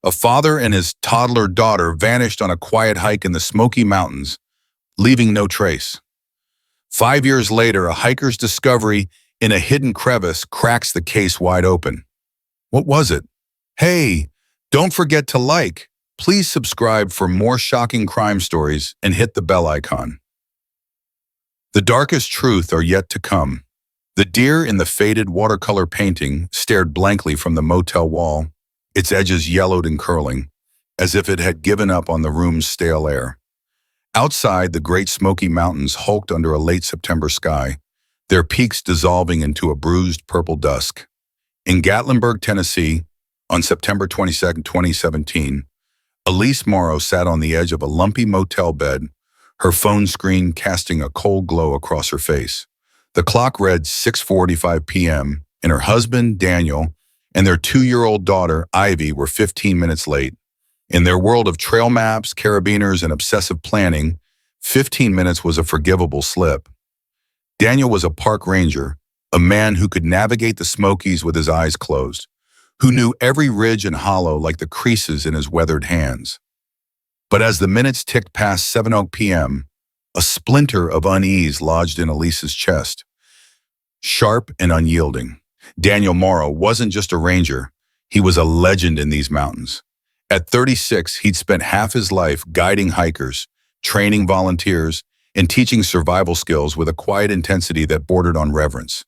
A father and his toddler daughter vanished on a quiet hike in the Smoky Mountains, leaving no trace. 5 years later, a hiker's discovery in a hidden crevice cracks the case wide open. What was it? Hey, don't forget to like. Please subscribe for more shocking crime stories and hit the bell icon. The darkest truth are yet to come. The deer in the faded watercolor painting stared blankly from the motel wall, its edges yellowed and curling, as if it had given up on the room's stale air. Outside, the great Smoky Mountains hulked under a late September sky, their peaks dissolving into a bruised purple dusk. In Gatlinburg, Tennessee, on September 22, 2017, Elise Morrow sat on the edge of a lumpy motel bed, her phone screen casting a cold glow across her face. The clock read 6:45 p.m., and her husband, Daniel, and their 2-year-old daughter, Ivy, were 15 minutes late. In their world of trail maps, carabiners, and obsessive planning, 15 minutes was a forgivable slip. Daniel was a park ranger, a man who could navigate the Smokies with his eyes closed, who knew every ridge and hollow like the creases in his weathered hands. But as the minutes ticked past 7:00 p.m., a splinter of unease lodged in Elise's chest. Sharp and unyielding, Daniel Morrow wasn't just a ranger, he was a legend in these mountains. At 36, he'd spent half his life guiding hikers, training volunteers, and teaching survival skills with a quiet intensity that bordered on reverence.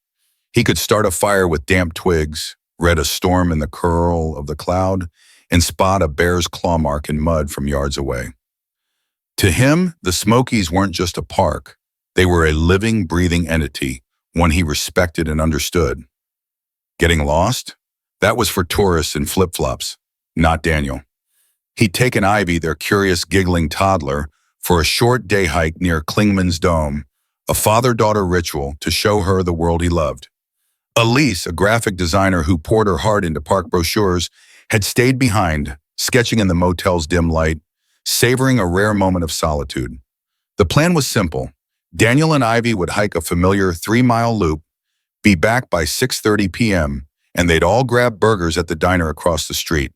He could start a fire with damp twigs, read a storm in the curl of the cloud, and spot a bear's claw mark in mud from yards away. To him, the Smokies weren't just a park. They were a living, breathing entity, one he respected and understood. Getting lost? That was for tourists in flip-flops, not Daniel. He'd taken Ivy, their curious, giggling toddler, for a short day hike near Clingman's Dome, a father-daughter ritual to show her the world he loved. Elise, a graphic designer who poured her heart into park brochures, had stayed behind, sketching in the motel's dim light, savoring a rare moment of solitude. The plan was simple. Daniel and Ivy would hike a familiar 3-mile loop, be back by 6:30 p.m., and they'd all grab burgers at the diner across the street.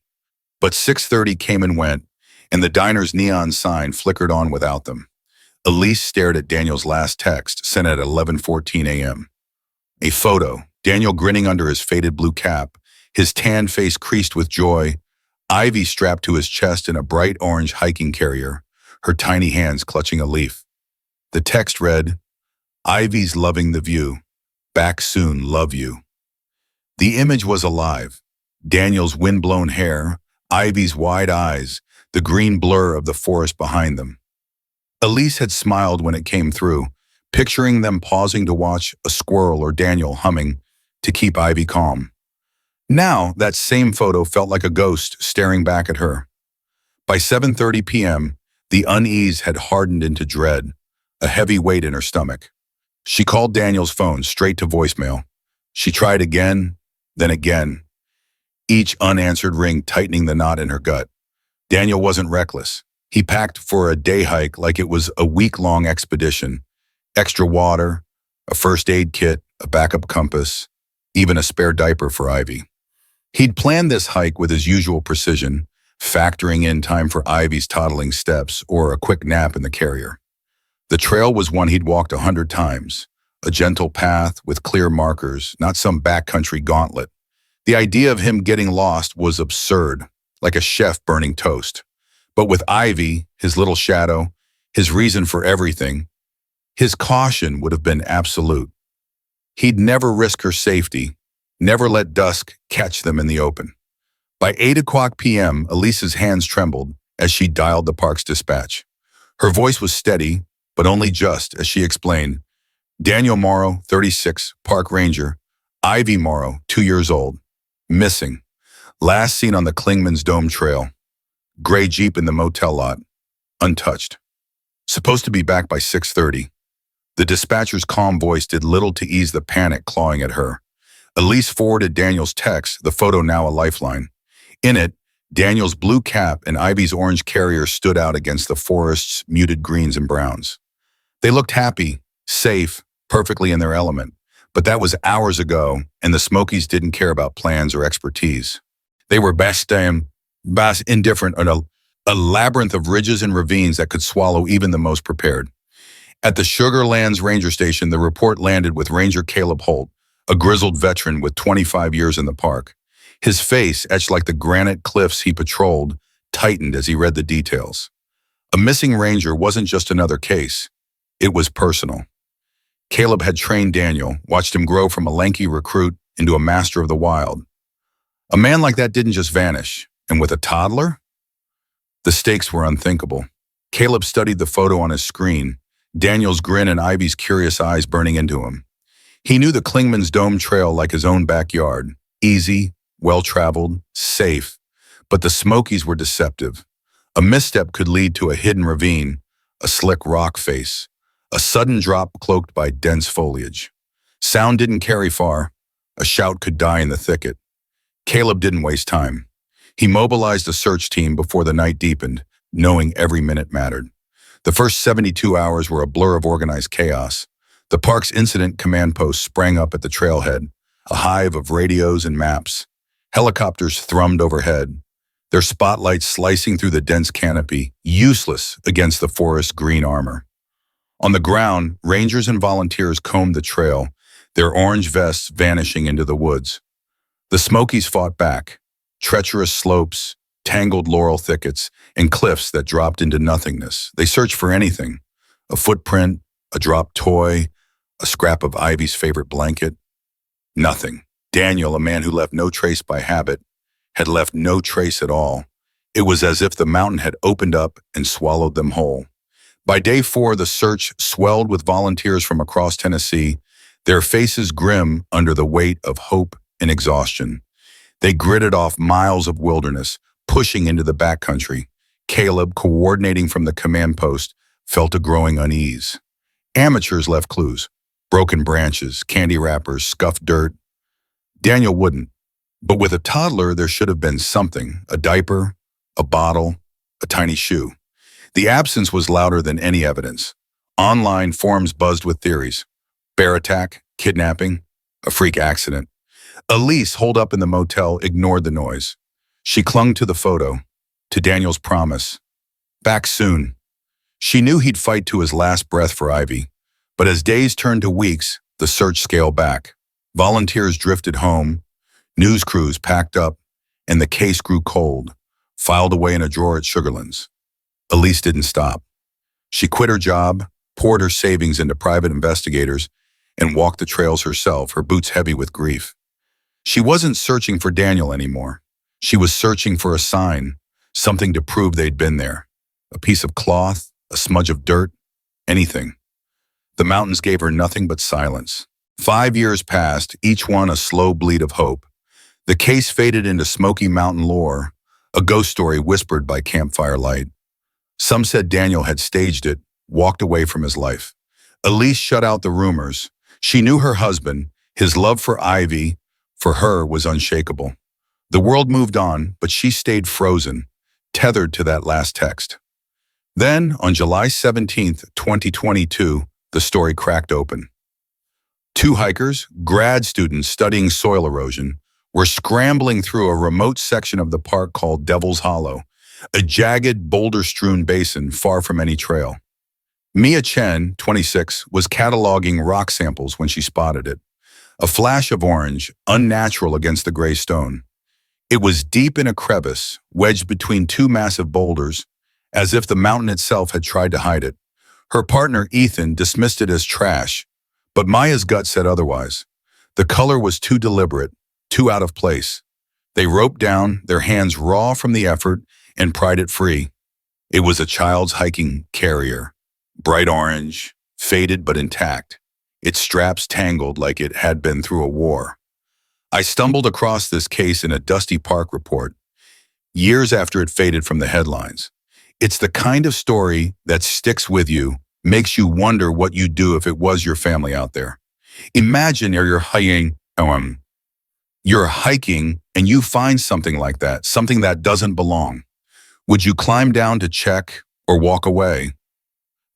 But 6:30 came and went, and the diner's neon sign flickered on without them. Elise stared at Daniel's last text, sent at 11:14 a.m. A photo, Daniel grinning under his faded blue cap, his tan face creased with joy, Ivy strapped to his chest in a bright orange hiking carrier, her tiny hands clutching a leaf. The text read, "Ivy's loving the view. Back soon, love you." The image was alive. Daniel's wind-blown hair, Ivy's wide eyes, the green blur of the forest behind them. Elise had smiled when it came through, picturing them pausing to watch a squirrel or Daniel humming to keep Ivy calm. Now, that same photo felt like a ghost staring back at her. By 7:30 p.m., the unease had hardened into dread, a heavy weight in her stomach. She called Daniel's phone straight to voicemail. She tried again, then again, each unanswered ring tightening the knot in her gut. Daniel wasn't reckless. He packed for a day hike like it was a week-long expedition. Extra water, a first aid kit, a backup compass, even a spare diaper for Ivy. He'd planned this hike with his usual precision, factoring in time for Ivy's toddling steps or a quick nap in the carrier. The trail was one he'd walked 100 times, a gentle path with clear markers, not some backcountry gauntlet. The idea of him getting lost was absurd, like a chef burning toast. But with Ivy, his little shadow, his reason for everything, his caution would have been absolute. He'd never risk her safety, never let dusk catch them in the open. By 8:00 p.m., Elise's hands trembled as she dialed the park's dispatch. Her voice was steady, but only just, as she explained, "Daniel Morrow, 36, park ranger. Ivy Morrow, 2 years old. Missing. Last seen on the Clingman's Dome Trail. Gray Jeep in the motel lot. Untouched. Supposed to be back by 6:30. The dispatcher's calm voice did little to ease the panic clawing at her. Elise forwarded Daniel's text, the photo now a lifeline. In it, Daniel's blue cap and Ivy's orange carrier stood out against the forest's muted greens and browns. They looked happy, safe, perfectly in their element. But that was hours ago, and the Smokies didn't care about plans or expertise. They were best damn indifferent on a labyrinth of ridges and ravines that could swallow even the most prepared. At the Sugarlands Ranger Station, the report landed with Ranger Caleb Holt, a grizzled veteran with 25 years in the park. His face, etched like the granite cliffs he patrolled, tightened as he read the details. A missing ranger wasn't just another case. It was personal. Caleb had trained Daniel, watched him grow from a lanky recruit into a master of the wild. A man like that didn't just vanish, and with a toddler? The stakes were unthinkable. Caleb studied the photo on his screen, Daniel's grin and Ivy's curious eyes burning into him. He knew the Klingman's Dome Trail like his own backyard. Easy, well-traveled, safe. But the Smokies were deceptive. A misstep could lead to a hidden ravine, a slick rock face, a sudden drop cloaked by dense foliage. Sound didn't carry far. A shout could die in the thicket. Caleb didn't waste time. He mobilized a search team before the night deepened, knowing every minute mattered. The first 72 hours were a blur of organized chaos. The park's incident command post sprang up at the trailhead, a hive of radios and maps. Helicopters thrummed overhead, their spotlights slicing through the dense canopy, useless against the forest's green armor. On the ground, rangers and volunteers combed the trail, their orange vests vanishing into the woods. The Smokies fought back, treacherous slopes, tangled laurel thickets, and cliffs that dropped into nothingness. They searched for anything, a footprint, a dropped toy, a scrap of Ivy's favorite blanket. Nothing. Daniel, a man who left no trace by habit, had left no trace at all. It was as if the mountain had opened up and swallowed them whole. By day 4, the search swelled with volunteers from across Tennessee, their faces grim under the weight of hope and exhaustion. They gritted off miles of wilderness, pushing into the backcountry. Caleb, coordinating from the command post, felt a growing unease. Amateurs left clues, broken branches, candy wrappers, scuffed dirt. Daniel wouldn't. But with a toddler, there should have been something, a diaper, a bottle, a tiny shoe. The absence was louder than any evidence. Online forums buzzed with theories. Bear attack, kidnapping, a freak accident. Elise, holed up in the motel, ignored the noise. She clung to the photo, to Daniel's promise. Back soon. She knew he'd fight to his last breath for Ivy. But as days turned to weeks, the search scaled back. Volunteers drifted home, news crews packed up, and the case grew cold, filed away in a drawer at Sugarlands. Elise didn't stop. She quit her job, poured her savings into private investigators, and walked the trails herself, her boots heavy with grief. She wasn't searching for Daniel anymore. She was searching for a sign, something to prove they'd been there. A piece of cloth, a smudge of dirt, anything. The mountains gave her nothing but silence. 5 years passed, each one a slow bleed of hope. The case faded into Smoky Mountain lore, a ghost story whispered by campfire light. Some said Daniel had staged it, walked away from his life. Elise shut out the rumors. She knew her husband, his love for Ivy, for her, was unshakable. The world moved on, but she stayed frozen, tethered to that last text. Then, on July 17th, 2022, the story cracked open. 2 hikers, grad students studying soil erosion, were scrambling through a remote section of the park called Devil's Hollow, a jagged, boulder-strewn basin far from any trail. Mia Chen, 26, was cataloging rock samples when she spotted it. A flash of orange, unnatural against the gray stone. It was deep in a crevice, wedged between 2 massive boulders, as if the mountain itself had tried to hide it. Her partner, Ethan, dismissed it as trash, but Maya's gut said otherwise. The color was too deliberate, too out of place. They roped down, their hands raw from the effort, and pried it free. It was a child's hiking carrier, bright orange, faded but intact, its straps tangled like it had been through a war. I stumbled across this case in a dusty park report, years after it faded from the headlines. It's the kind of story that sticks with you, makes you wonder what you'd do if it was your family out there. Imagine you're hiking and you find something like that, something that doesn't belong. Would you climb down to check or walk away?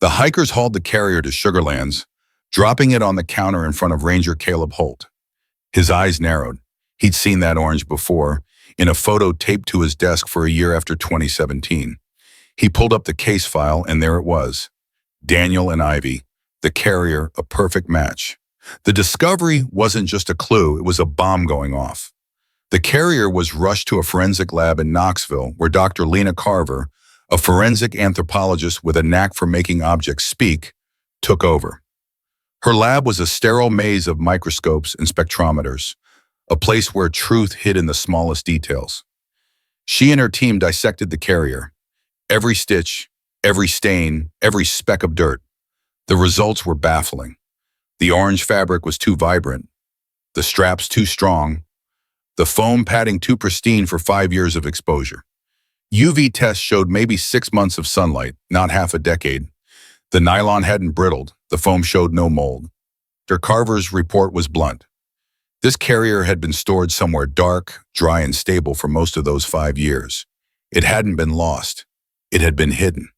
The hikers hauled the carrier to Sugarlands, dropping it on the counter in front of Ranger Caleb Holt. His eyes narrowed. He'd seen that orange before. in a photo taped to his desk for a year after 2017. He pulled up the case file, and there it was. Daniel and Ivy, the carrier, a perfect match. The discovery wasn't just a clue, it was a bomb going off. The carrier was rushed to a forensic lab in Knoxville, where Dr. Lena Carver, a forensic anthropologist with a knack for making objects speak, took over. Her lab was a sterile maze of microscopes and spectrometers, a place where truth hid in the smallest details. She and her team dissected the carrier. Every stitch, every stain, every speck of dirt. The results were baffling. The orange fabric was too vibrant, the straps too strong, the foam padding too pristine for 5 years of exposure. UV tests showed maybe 6 months of sunlight, not half a decade. The nylon hadn't brittled, the foam showed no mold. Dr. Carver's report was blunt. This carrier had been stored somewhere dark, dry, and stable for most of those 5 years. It hadn't been lost. It had been hidden.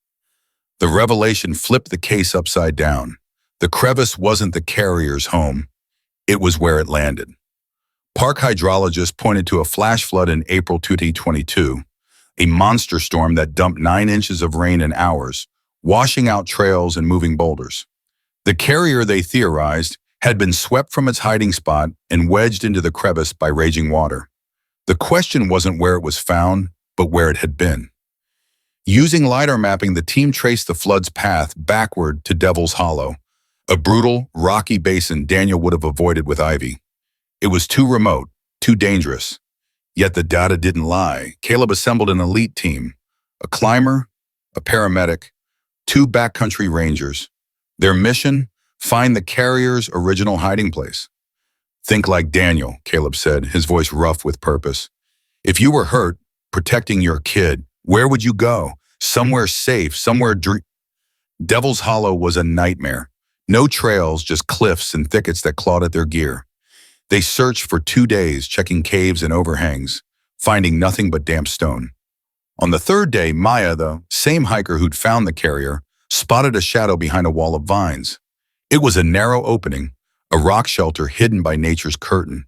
The revelation flipped the case upside down. The crevice wasn't the carrier's home. It was where it landed. Park hydrologists pointed to a flash flood in April 2022, a monster storm that dumped 9 inches of rain in hours, washing out trails and moving boulders. The carrier, they theorized, had been swept from its hiding spot and wedged into the crevice by raging water. The question wasn't where it was found, but where it had been. Using LiDAR mapping, the team traced the flood's path backward to Devil's Hollow, a brutal, rocky basin Daniel would have avoided with Ivy. It was too remote, too dangerous. Yet the data didn't lie. Caleb assembled an elite team, a climber, a paramedic, 2 backcountry rangers. Their mission? Find the carrier's original hiding place. Think like Daniel, Caleb said, his voice rough with purpose. If you were hurt, protecting your kid, where would you go? Somewhere safe, somewhere Devil's Hollow was a nightmare. No trails, just cliffs and thickets that clawed at their gear. They searched for 2 days, checking caves and overhangs, finding nothing but damp stone. On the 3rd day, Maya, the same hiker who'd found the carrier, spotted a shadow behind a wall of vines. It was a narrow opening, a rock shelter hidden by nature's curtain.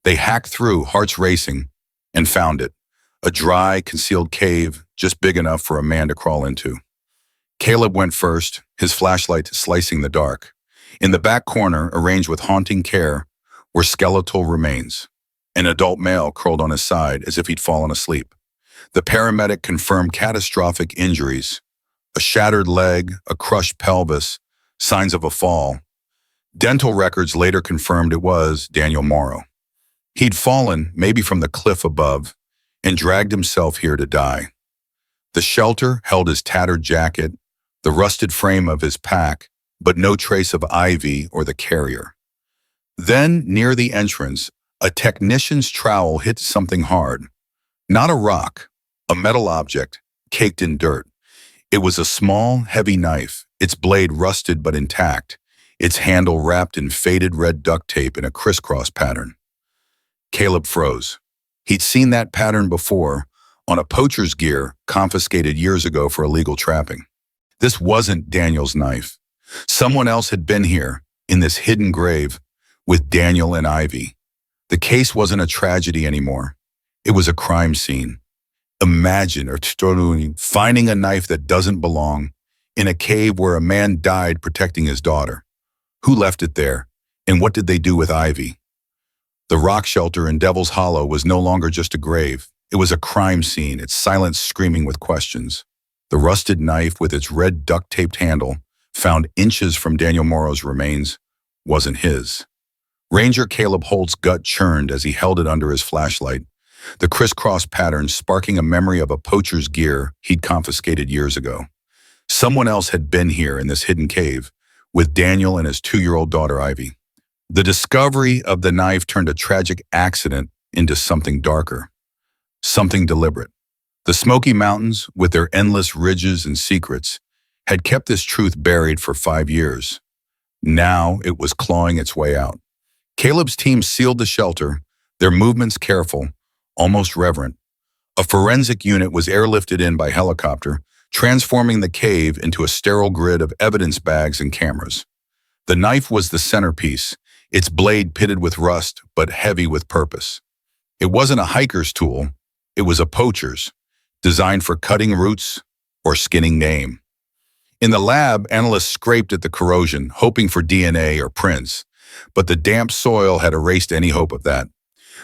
They hacked through, hearts racing, and found it. A dry, concealed cave, just big enough for a man to crawl into. Caleb went first, his flashlight slicing the dark. In the back corner, arranged with haunting care, were skeletal remains. An adult male curled on his side as if he'd fallen asleep. The paramedic confirmed catastrophic injuries: a shattered leg, a crushed pelvis, signs of a fall. Dental records later confirmed it was Daniel Morrow. He'd fallen, maybe from the cliff above, and dragged himself here to die. The shelter held his tattered jacket, the rusted frame of his pack, but no trace of Ivy or the carrier. Then, near the entrance, a technician's trowel hit something hard. Not a rock, a metal object, caked in dirt. It was a small, heavy knife, its blade rusted but intact, its handle wrapped in faded red duct tape in a crisscross pattern. Caleb froze. He'd seen that pattern before, on a poacher's gear confiscated years ago for illegal trapping. This wasn't Daniel's knife. Someone else had been here, in this hidden grave, with Daniel and Ivy. The case wasn't a tragedy anymore. It was a crime scene. Imagine finding a knife that doesn't belong in a cave where a man died protecting his daughter. Who left it there, and what did they do with Ivy? The rock shelter in Devil's Hollow was no longer just a grave. It was a crime scene, its silence screaming with questions. The rusted knife with its red duct-taped handle, found inches from Daniel Morrow's remains, wasn't his. Ranger Caleb Holt's gut churned as he held it under his flashlight, the crisscross pattern sparking a memory of a poacher's gear he'd confiscated years ago. Someone else had been here in this hidden cave, with Daniel and his 2-year-old daughter Ivy. The discovery of the knife turned a tragic accident into something darker, something deliberate. The Smoky Mountains, with their endless ridges and secrets, had kept this truth buried for 5 years. Now it was clawing its way out. Caleb's team sealed the shelter, their movements careful, almost reverent. A forensic unit was airlifted in by helicopter, transforming the cave into a sterile grid of evidence bags and cameras. The knife was the centerpiece, its blade pitted with rust but heavy with purpose. It wasn't a hiker's tool, It was a poacher's, designed for cutting roots or skinning game. In the lab, analysts scraped at the corrosion, hoping for DNA or prints, but the damp soil had erased any hope of that.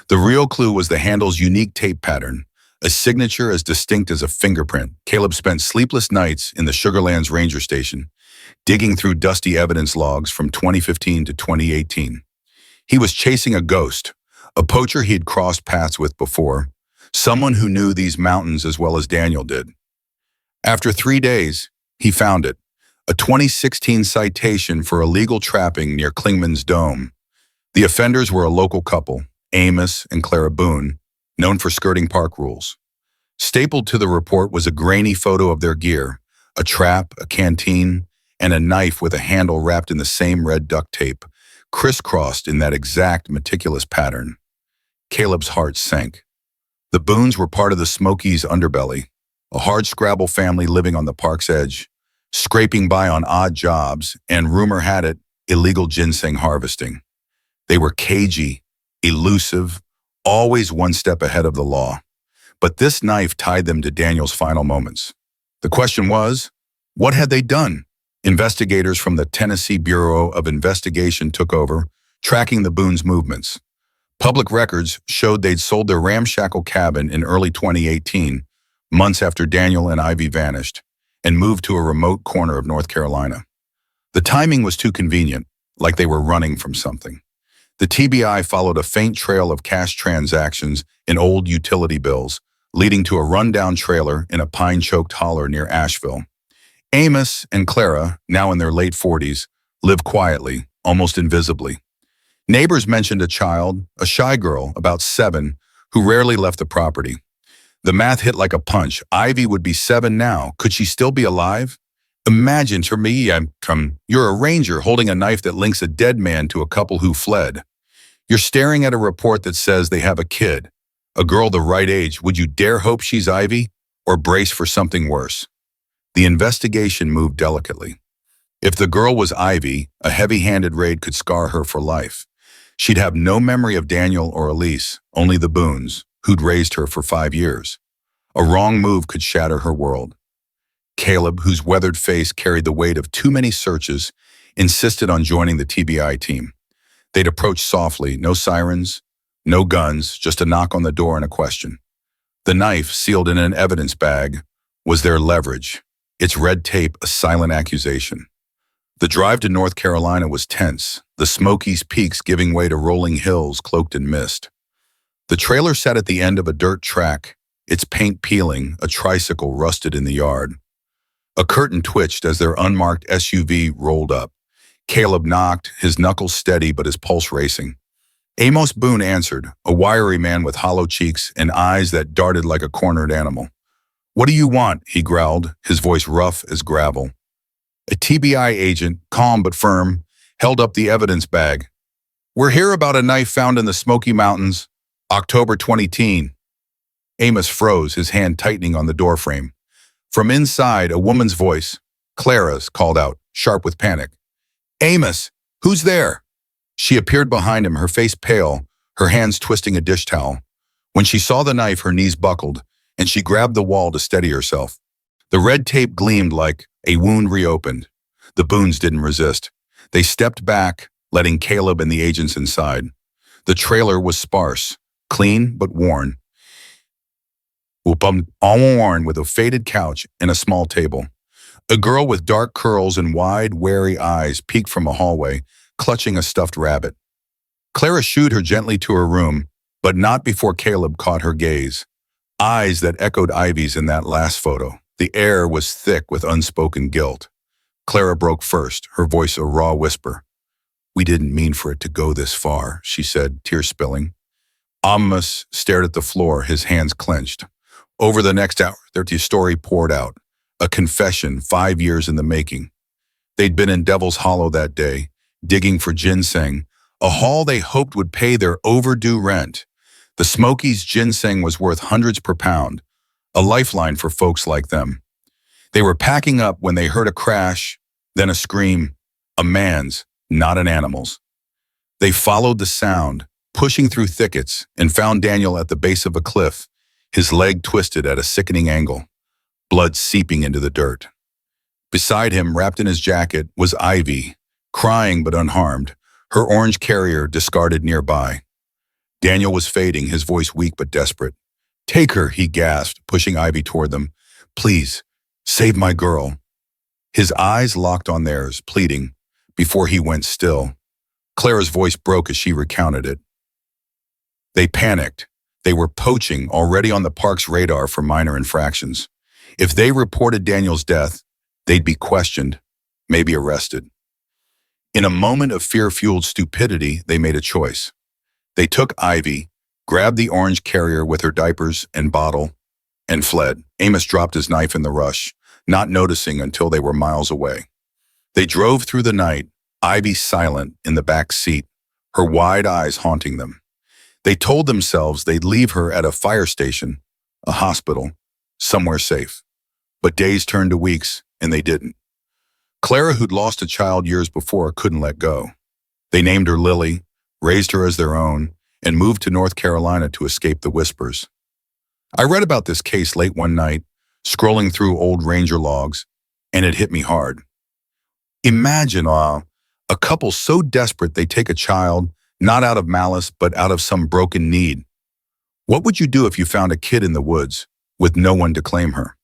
The real clue was the handle's unique tape pattern, a signature as distinct as a fingerprint. Caleb spent sleepless nights in the Sugarlands Ranger Station, digging through dusty evidence logs from 2015 to 2018. He was chasing a ghost, a poacher he'd crossed paths with before, someone who knew these mountains as well as Daniel did. After 3 days, he found it, a 2016 citation for illegal trapping near Klingman's Dome. The offenders were a local couple, Amos and Clara Boone, known for skirting park rules. Stapled to the report was a grainy photo of their gear, a trap, a canteen, and a knife with a handle wrapped in the same red duct tape, crisscrossed in that exact meticulous pattern. Caleb's heart sank. The Boones were part of the Smokies' underbelly, a hard-scrabble family living on the park's edge, scraping by on odd jobs, and rumor had it, illegal ginseng harvesting. They were cagey, elusive, always one step ahead of the law. But this knife tied them to Daniel's final moments. The question was, what had they done? Investigators from the Tennessee Bureau of Investigation took over, tracking the Boones' movements. Public records showed they'd sold their ramshackle cabin in early 2018, months after Daniel and Ivy vanished, and moved to a remote corner of North Carolina. The timing was too convenient, like they were running from something. The TBI followed a faint trail of cash transactions in old utility bills, leading to a rundown trailer in a pine-choked holler near Asheville. Amos and Clara, now in their late 40s, lived quietly, almost invisibly. Neighbors mentioned a child, a shy girl, about 7, who rarely left the property. The math hit like a punch. Ivy would be 7 now. Could she still be alive? Imagine, to me, you're a ranger holding a knife that links a dead man to a couple who fled. You're staring at a report that says they have a kid, a girl the right age. Would you dare hope she's Ivy, or brace for something worse? The investigation moved delicately. If the girl was Ivy, a heavy-handed raid could scar her for life. She'd have no memory of Daniel or Elise, only the Boones, who'd raised her for 5 years. A wrong move could shatter her world. Caleb, whose weathered face carried the weight of too many searches, insisted on joining the TBI team. They'd approach softly, no sirens, no guns, just a knock on the door and a question. The knife, sealed in an evidence bag, was their leverage, its red tape a silent accusation. The drive to North Carolina was tense, the Smokies' peaks giving way to rolling hills cloaked in mist. The trailer sat at the end of a dirt track, its paint peeling, a tricycle rusted in the yard. A curtain twitched as their unmarked SUV rolled up. Caleb knocked, his knuckles steady but his pulse racing. Amos Boone answered, a wiry man with hollow cheeks and eyes that darted like a cornered animal. "What do you want?" he growled, his voice rough as gravel. A TBI agent, calm but firm, held up the evidence bag. "We're here about a knife found in the Smoky Mountains, October 2010. Amos froze, his hand tightening on the doorframe. From inside, a woman's voice, Clara's, called out, sharp with panic. "Amos, who's there?" She appeared behind him, her face pale, her hands twisting a dish towel. When she saw the knife, her knees buckled, and she grabbed the wall to steady herself. The red tape gleamed like a wound reopened. The Boones didn't resist. They stepped back, letting Caleb and the agents inside. The trailer was sparse, clean but worn. All worn, with a faded couch and a small table. A girl with dark curls and wide, wary eyes peeked from a hallway, clutching a stuffed rabbit. Clara shooed her gently to her room, but not before Caleb caught her gaze. Eyes that echoed Ivy's in that last photo. The air was thick with unspoken guilt. Clara broke first, her voice a raw whisper. "We didn't mean for it to go this far," she said, tears spilling. Amos stared at the floor, his hands clenched. Over the next hour, their story poured out. A confession 5 years in the making. They'd been in Devil's Hollow that day, digging for ginseng, a haul they hoped would pay their overdue rent. The Smokies' ginseng was worth hundreds per pound, a lifeline for folks like them. They were packing up when they heard a crash, then a scream, a man's, not an animal's. They followed the sound, pushing through thickets, and found Daniel at the base of a cliff, his leg twisted at a sickening angle, blood seeping into the dirt. Beside him, wrapped in his jacket, was Ivy, crying but unharmed, her orange carrier discarded nearby. Daniel was fading, his voice weak but desperate. "Take her," he gasped, pushing Ivy toward them. "Please, save my girl." His eyes locked on theirs, pleading, before he went still. Clara's voice broke as she recounted it. They panicked. They were poaching, already on the park's radar for minor infractions. If they reported Daniel's death, they'd be questioned, maybe arrested. In a moment of fear-fueled stupidity, they made a choice. They took Ivy, grabbed the orange carrier with her diapers and bottle, and fled. Amos dropped his knife in the rush, not noticing until they were miles away. They drove through the night, Ivy silent in the back seat, her wide eyes haunting them. They told themselves they'd leave her at a fire station, a hospital, somewhere safe. But days turned to weeks, and they didn't. Clara, who'd lost a child years before, couldn't let go. They named her Lily, raised her as their own, and moved to North Carolina to escape the whispers. I read about this case late one night, scrolling through old ranger logs, and it hit me hard. Imagine a couple so desperate they take a child, not out of malice, but out of some broken need. What would you do if you found a kid in the woods, with no one to claim her?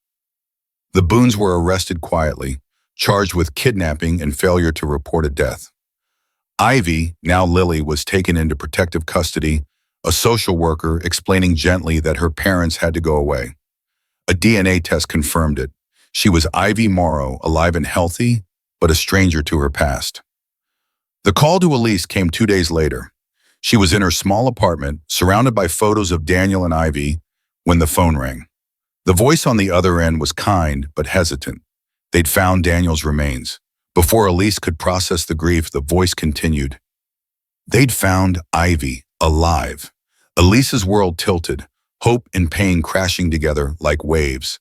The Boones were arrested quietly, charged with kidnapping and failure to report a death. Ivy, now Lily, was taken into protective custody, a social worker explaining gently that her parents had to go away. A DNA test confirmed it. She was Ivy Morrow, alive and healthy, but a stranger to her past. The call to Elise came 2 days later. She was in her small apartment, surrounded by photos of Daniel and Ivy, when the phone rang. The voice on the other end was kind but hesitant. They'd found Daniel's remains. Before Elise could process the grief, the voice continued. They'd found Ivy, alive. Elise's world tilted, hope and pain crashing together like waves.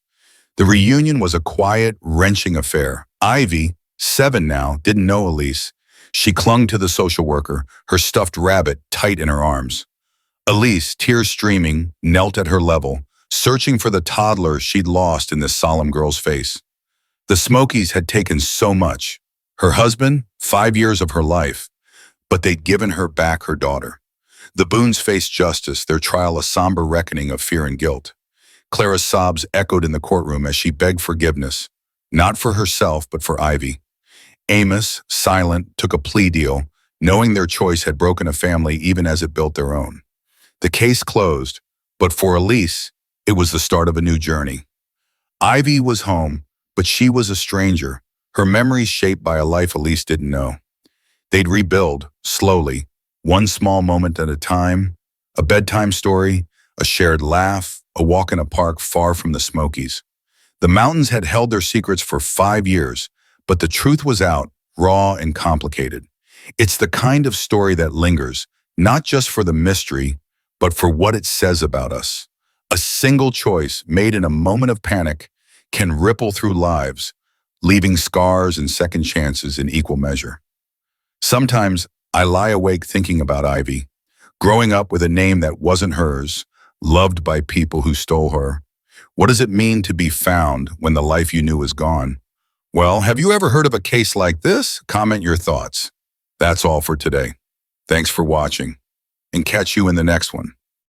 The reunion was a quiet, wrenching affair. Ivy, 7 now, didn't know Elise. She clung to the social worker, her stuffed rabbit tight in her arms. Elise, tears streaming, knelt at her level, searching for the toddler she'd lost in this solemn girl's face. The Smokies had taken so much. Her husband, 5 years of her life, but they'd given her back her daughter. The Boones faced justice, their trial a somber reckoning of fear and guilt. Clara's sobs echoed in the courtroom as she begged forgiveness, not for herself, but for Ivy. Amos, silent, took a plea deal, knowing their choice had broken a family even as it built their own. The case closed, but for Elise, it was the start of a new journey. Ivy was home, but she was a stranger, her memories shaped by a life Elise didn't know. They'd rebuild, slowly, one small moment at a time, a bedtime story, a shared laugh, a walk in a park far from the Smokies. The mountains had held their secrets for 5 years, but the truth was out, raw and complicated. It's the kind of story that lingers, not just for the mystery, but for what it says about us. A single choice made in a moment of panic can ripple through lives, leaving scars and second chances in equal measure. Sometimes I lie awake thinking about Ivy, growing up with a name that wasn't hers, loved by people who stole her. What does it mean to be found when the life you knew is gone? Well, have you ever heard of a case like this? Comment your thoughts. That's all for today. Thanks for watching, and catch you in the next one.